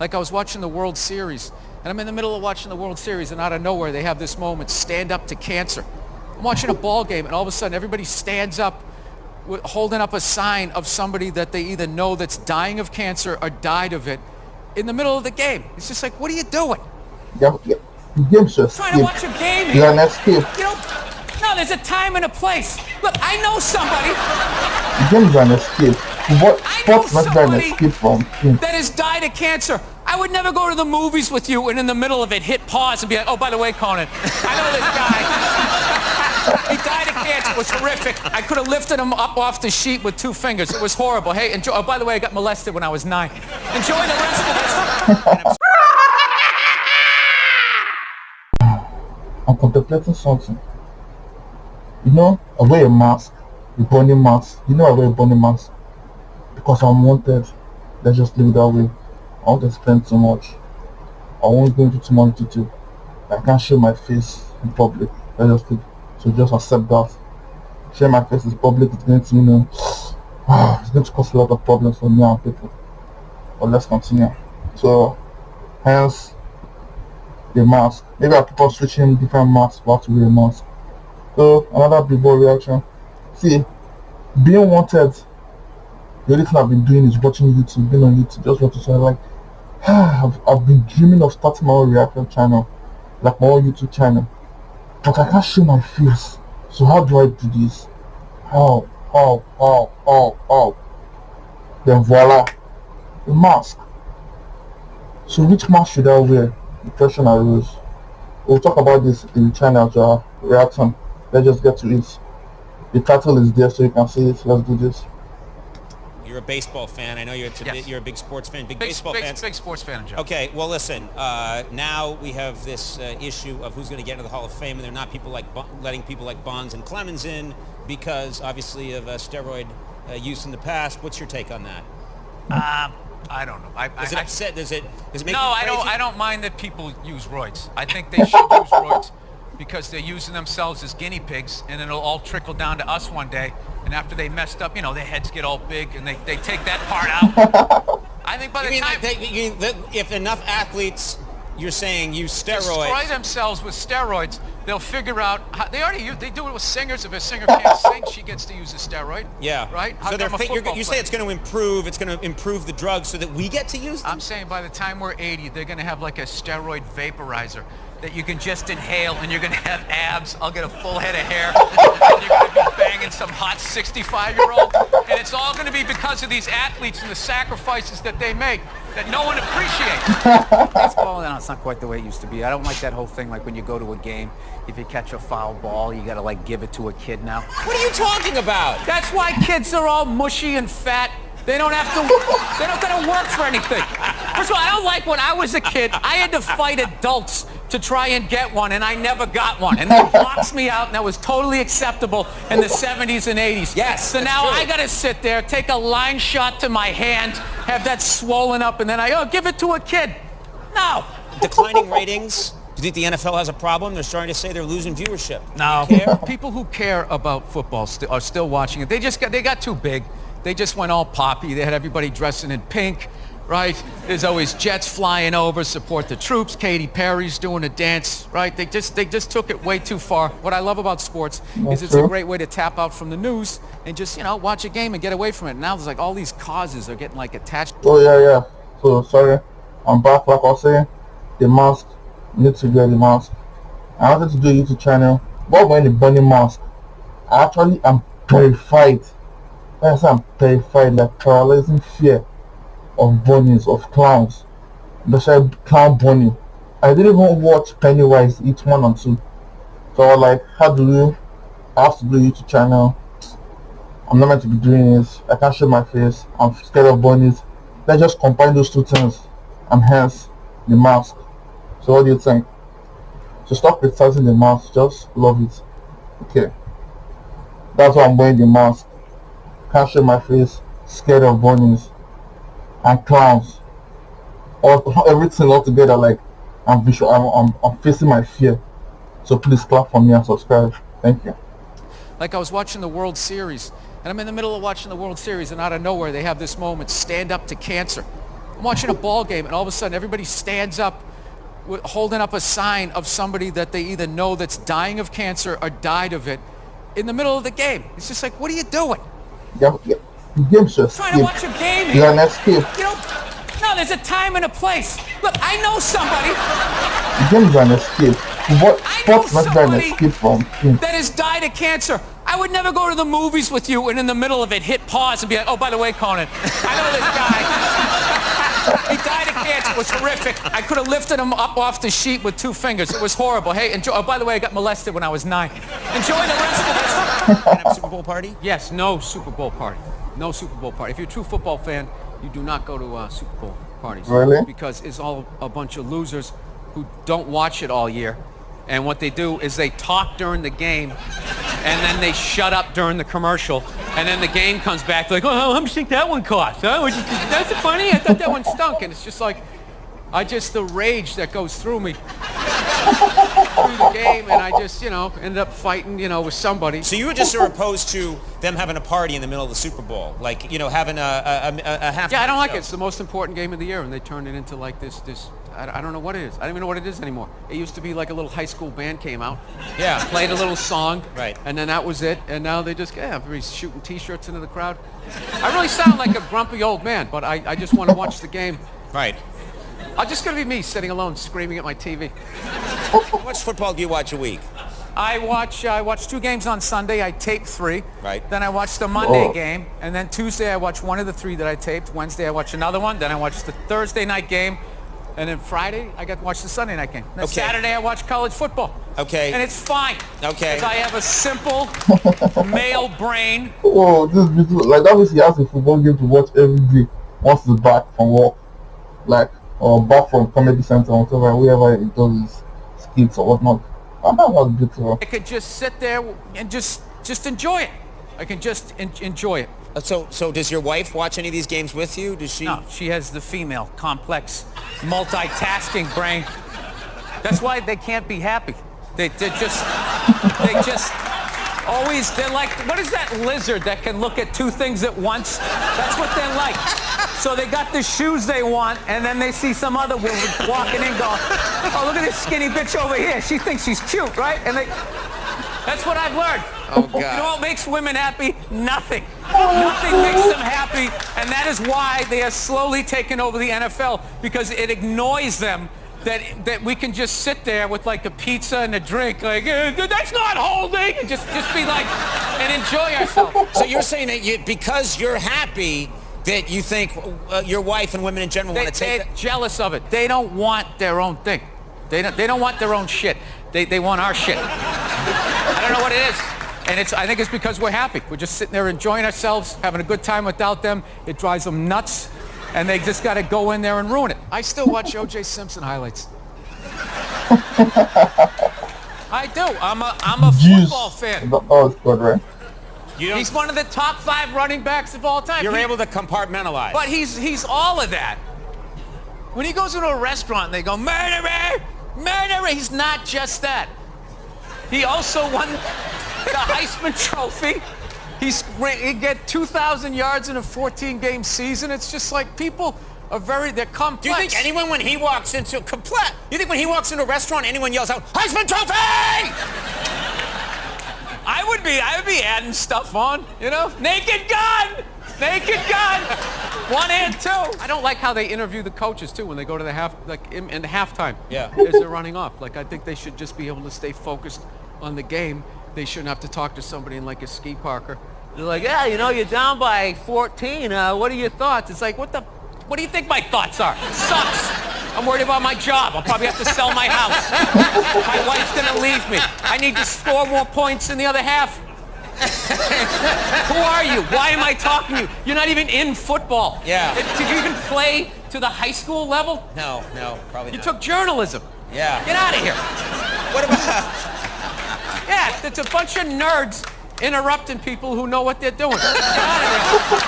Like I was watching the World Series, and I'm in the middle of watching the World Series, and out of nowhere they have this moment, stand up to cancer. I'm watching a ball game, and all of a sudden everybody stands up holding up a sign of somebody that they either know that's dying of cancer or died of it in the middle of the game. It's just like, what are you doing? Yeah. The game's just trying to watch a game. You're an escape. No, there's a time and a place. Look, I know somebody. The game's an escape. Sports not an escape from that has died of cancer. I would never go to the movies with you and in the middle of it hit pause and be like, oh, by the way, Conan, I know this guy. He died of cancer. It was horrific. I could have lifted him up off the sheet with 2 fingers. It was horrible. Hey, enjoy. Oh, by the way, I got molested when I was 9. Enjoy the rest of this. I'm contemplating something. I wear a mask, a bunny mask. I wear a bunny mask because I'm wanted. Let's just leave it that way. I won't explain too much. I won't go into too much detail. I can't show my face in public. Let's just leave. So just accept that. Share my face in public, it's going to, it's going to cause a lot of problems for me and people. But let's continue. So, hence the mask. Maybe I keep on switching different masks for how to wear a mask. So, another BURR reaction. See, being wanted, the only thing I've been doing is watching YouTube, being on YouTube, just watching something like, I've been dreaming of starting my own reaction channel, like my own YouTube channel. But I can't show my face. So how do I do this? How? Then voila, a mask. So which mask should I wear? The question arose. We'll talk about this in the channel to our reaction. Let's just get to it. The title is there so you can see it. Let's do this. You're a baseball fan. I know you're a big sports fan. Big baseball fan. Big sports fan, Joe. Okay, well, listen. Now we have this issue of who's going to get into the Hall of Fame, and they're not people like letting people like Bonds and Clemens in because, obviously, of steroid use in the past. What's your take on that? I don't know. Is it upset? Does it make you crazy? I don't mind that people use roids. I think they should use roids because they're using themselves as guinea pigs, and it'll all trickle down to us one day. And after they messed up, their heads get all big, and they take that part out. I think by the time... if enough athletes, you're saying, use steroids... Destroy themselves with steroids, they'll figure out... They do it with singers. If a singer can't sing, she gets to use a steroid. Yeah. Right? So you say it's going to improve the drug so that we get to use them? I'm saying by the time we're 80, they're going to have like a steroid vaporizer that you can just inhale, and you're going to have abs. I'll get a full head of hair, and you're going to be banging some hot 65-year-old, and it's all going to be because of these athletes and the sacrifices that they make that no one appreciates. Baseball, no, it's not quite the way it used to be. I don't like that whole thing, like when you go to a game, if you catch a foul ball, you got to like give it to a kid now. What are you talking about? That's why kids are all mushy and fat. They don't got to work for anything. First of all, I don't like when I was a kid, I had to fight adults to try and get one, and I never got one. And that boxed me out, and that was totally acceptable in the 70s and 80s. Yes, so now I got to sit there, take a line shot to my hand, have that swollen up, and then give it to a kid. No. Declining ratings. Do you think the NFL has a problem? They're starting to say they're losing viewership. No. People who care about football are still watching it. They got too big. They just went all poppy. They had everybody dressing in pink, right? There's always jets flying over, support the troops. Katy Perry's doing a dance, right? They just took it way too far. What I love about sports is it's a great way to tap out from the news and just, watch a game and get away from it. Now there's like all these causes are getting like attached. Oh, yeah. So, sorry. I'm back, like I was saying. The mask. You need to wear the mask. I wanted to do a YouTube channel. But wearing the bunny mask, I actually am terrified. Yes, I'm terrified, like paralyzing fear of bunnies, of clowns. Especially clown bunny. I didn't even watch Pennywise eat 1 and 2. So I was like, I have to do a YouTube channel. I'm not meant to be doing this. I can't show my face. I'm scared of bunnies. Let's just combine those 2 things. And hence, the mask. So what do you think? So stop criticizing the mask. Just love it. Okay. That's why I'm wearing the mask. Can't show my face, scared of bunnies and clowns, everything all together. Like I'm facing my fear. So please clap for me and subscribe. Thank you. Like I was watching the World Series, and I'm in the middle of watching the World Series, and out of nowhere they have this moment, stand up to cancer. I'm watching a ball game, and all of a sudden everybody stands up holding up a sign of somebody that they either know that's dying of cancer or died of it in the middle of the game. It's just like, what are you doing? Yeah, the game's just Trying to watch a game You're here. an escape. You know, no, there's a time and a place. Look, I know somebody. The game is an escape. What I know sports not an somebody escape from? that has died of cancer. I would never go to the movies with you and in the middle of it hit pause and be like, oh, by the way, Conan, I know this guy. He died of cancer. It was horrific. I could have lifted him up off the sheet with 2 fingers. It was horrible. Hey, enjoy. Oh, by the way, I got molested when I was 9. Enjoy the rest of this. Can I have a Super Bowl party? Yes, no Super Bowl party. No Super Bowl party. If you're a true football fan, you do not go to Super Bowl parties. Really? Because it's all a bunch of losers who don't watch it all year. And what they do is they talk during the game, and then they shut up during the commercial, and then the game comes back, they're like, oh, how much do you think that one cost? Huh? That's funny? I thought that one stunk. And it's just like, the rage that goes through me through the game, and I just, ended up fighting, with somebody. So you were just opposed to them having a party in the middle of the Super Bowl, like, having a half. Yeah, I don't like it. It's the most important game of the year, and they turned it into like this. I don't know what it is. I don't even know what it is anymore. It used to be like a little high school band came out. Yeah. Played a little song. Right. And then that was it. And now they just, everybody's shooting T-shirts into the crowd. I really sound like a grumpy old man, but I just want to watch the game. Right. I'm just going to be me sitting alone screaming at my TV. How much football do you watch a week? I watch 2 games on Sunday. I tape 3. Right. Then I watch the Monday game. And then Tuesday I watch one of the 3 that I taped. Wednesday I watch another one. Then I watch the Thursday night game. And then Friday, I got to watch the Sunday night game. Then Saturday, I watch college football. Okay. And it's fine. Okay. Because I have a simple male brain. Oh, this is beautiful. Like, obviously, he has a football game to watch every day once he's back from work. Like, or back from Comedy Center or whatever, wherever he does his skits or whatnot. I know how beautiful. I could just sit there and just enjoy it. I can just enjoy it. So does your wife watch any of these games with you? Does she? No, she has the female, complex, multitasking brain. That's why they can't be happy. They just always, they're like, what is that lizard that can look at 2 things at once? That's what they're like. So they got the shoes they want, and then they see some other woman walking in going, oh, look at this skinny bitch over here. She thinks she's cute, right? And that's what I've learned. Oh, God. You know what makes women happy? Nothing. Nothing makes them happy, and that is why they are slowly taking over the NFL, because it annoys them that we can just sit there with like a pizza and a drink, like, that's not holding, and just be like, and enjoy ourselves. So you're saying that because you're happy, that you think your wife and women in general want to take They're jealous of it. They don't want their own thing. They don't want their own shit. They want our shit. I don't know what it is. And I think it's because we're happy. We're just sitting there enjoying ourselves, having a good time without them. It drives them nuts, and they just got to go in there and ruin it. I still watch O.J. Simpson highlights. I do. I'm a football fan. Oh, it's good, right? He's one of the top 5 running backs of all time. You're able to compartmentalize. But he's all of that. When he goes into a restaurant and they go, murderer, murderer, he's not just that. He also won the Heisman Trophy. He get 2,000 yards in a 14-game season. It's just like people are they're complex. Do you think anyone, when he walks into a restaurant, anyone yells out, Heisman Trophy? I would be adding stuff on, Naked gun! Naked gun! 1 and 2. I don't like how they interview the coaches too when they go to the in the halftime. Yeah. As they're running off. Like, I think they should just be able to stay focused on the game. They shouldn't have to talk to somebody in like a ski parker. They're like, yeah, you're down by 14. What are your thoughts? It's like, what do you think my thoughts are? It sucks. I'm worried about my job. I'll probably have to sell my house. My wife's gonna leave me. I need to score more points in the other half. Who are you? Why am I talking to you? You're not even in football. Yeah. Did you even play to the high school level? No, probably not. You took journalism. Yeah. Get out of here. What about... Yeah, it's a bunch of nerds interrupting people who know what they're doing. Get out of here.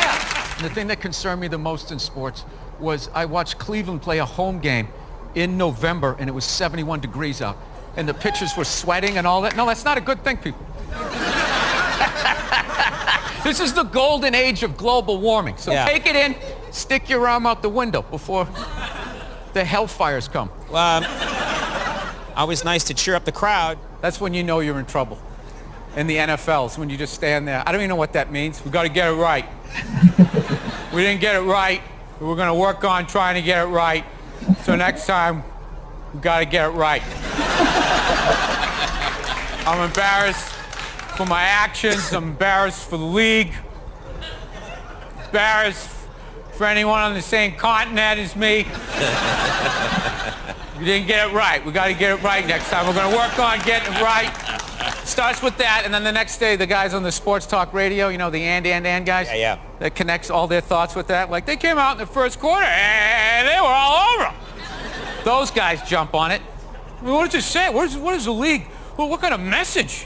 Yeah. The thing that concerned me the most in sports was I watched Cleveland play a home game in November, and it was 71 degrees out, and the pitchers were sweating and all that. No, that's not a good thing, people. This is the golden age of global warming. So take it in, Stick your arm out the window before the hellfires come. Always nice to cheer up the crowd. That's when you know you're in trouble. In the NFL, it's when you just stand there. I don't even know what that means. We got to get it right. We didn't get it right. We're going to work on trying to get it right. So next time, we got to get it right. I'm embarrassed for my actions. I'm embarrassed for the league. Embarrassed for anyone on the same continent as me. We didn't get it right. We got to get it right next time. We're going to work on getting it right. Starts with that, and then the next day, the guys on the sports talk radio, you know, the and guys, Yeah. that connects all their thoughts with that. Like, they came out in the first quarter, and they were all over 'em. Those guys jump on it. I mean, what does it say? What is the league? What kind of message?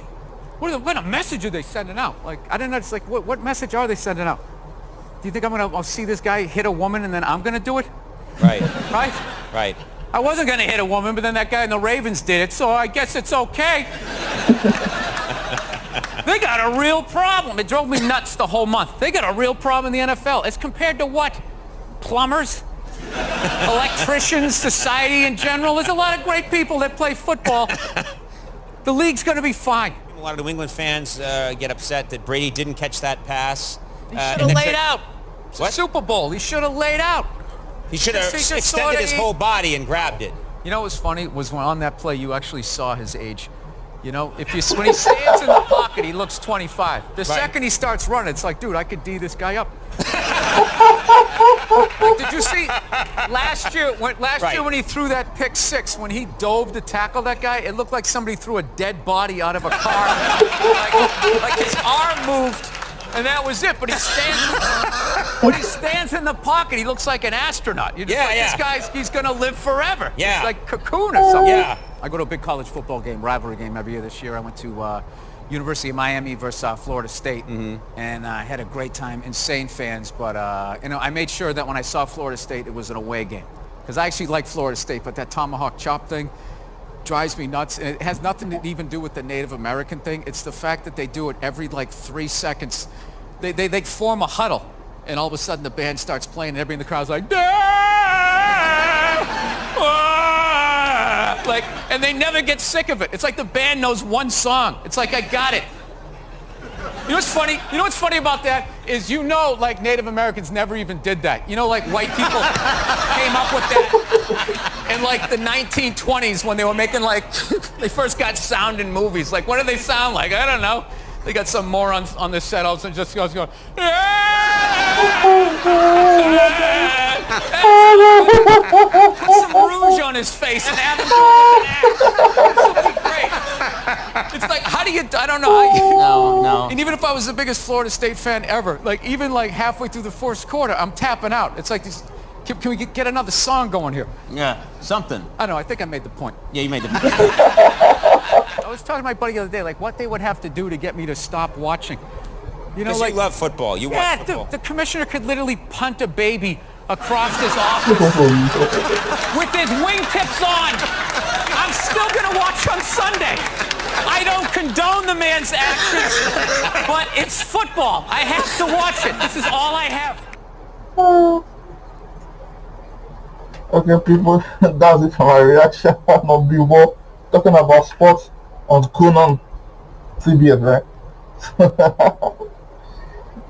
What kind of message are they sending out? Like, I don't know. It's like, what message are they sending out? Do you think I'll see this guy hit a woman and then I'm going to do it? Right. Right? Right. I wasn't going to hit a woman, but then that guy in the Ravens did it, so I guess it's okay. They got a real problem. It drove me nuts the whole month. They got a real problem in the NFL. As compared to what? Plumbers? Electricians? Society in general? There's a lot of great people that play football. The league's going to be fine. A lot of New England fans get upset that Brady didn't catch that pass. He should have laid out. It's a What? Super Bowl. He should have laid out. He should have He just extended sorta- his whole body and grabbed it. You know what was funny was when on that play you actually saw his age. You know, when he stands in the pocket, he looks 25. The second he starts running, it's like, dude, I could D this guy up. Like, did you see last year when he threw that pick six, when he dove to tackle that guy, it looked like somebody threw a dead body out of a car. like his arm moved. And that was it. But when he stands in the pocket, he looks like an astronaut. You're just this guy's, he's going to live forever. Yeah. He's like Cocoon or something. Yeah. I go to a big college football game, rivalry game every year. This year I went to University of Miami versus Florida State. And I had a great time. Insane fans. But, I made sure that when I saw Florida State, it was an away game. Because I actually like Florida State, but that tomahawk chop thing drives me nuts. And it has nothing to even do with the Native American thing. It's the fact that they do it every 3 seconds. They form a huddle, and all of a sudden the band starts playing, and everybody in the crowd's like, and they never get sick of it. It's like the band knows one song. It's like, I got it. You know what's funny? You know what's funny about that is, Native Americans never even did that. White people came up with that in the 1920s when they were making they first got sound in movies. What do they sound like? I don't know. They got some morons on the set and just goes going, put some rouge on his face and have him do an act. It's great. It's like, how do you, I don't know. No. And even if I was the biggest Florida State fan ever, even halfway through the first quarter, I'm tapping out. It's like this, can we get another song going here? Yeah, something. I don't know, I think I made the point. Yeah, you made the I was talking to my buddy the other day, what they would have to do to get me to stop watching. You Because you love football. You watch football. The commissioner could literally punt a baby across his office with his wingtips on. I'm still going to watch on Sunday. I don't condone the man's actions, but it's football. I have to watch it. This is all I have. Okay, people, that's it for my reaction on BURR talking about sports on Conan CBS, right?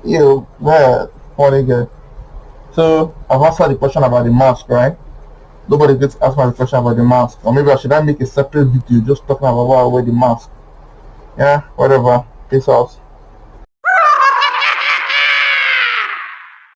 Yeah, man, funny guy. So I've answered the question about the mask, right? Nobody gets asked me the question about the mask, or maybe I should make a separate video just talking about why I wear the mask. Yeah, whatever. Peace out.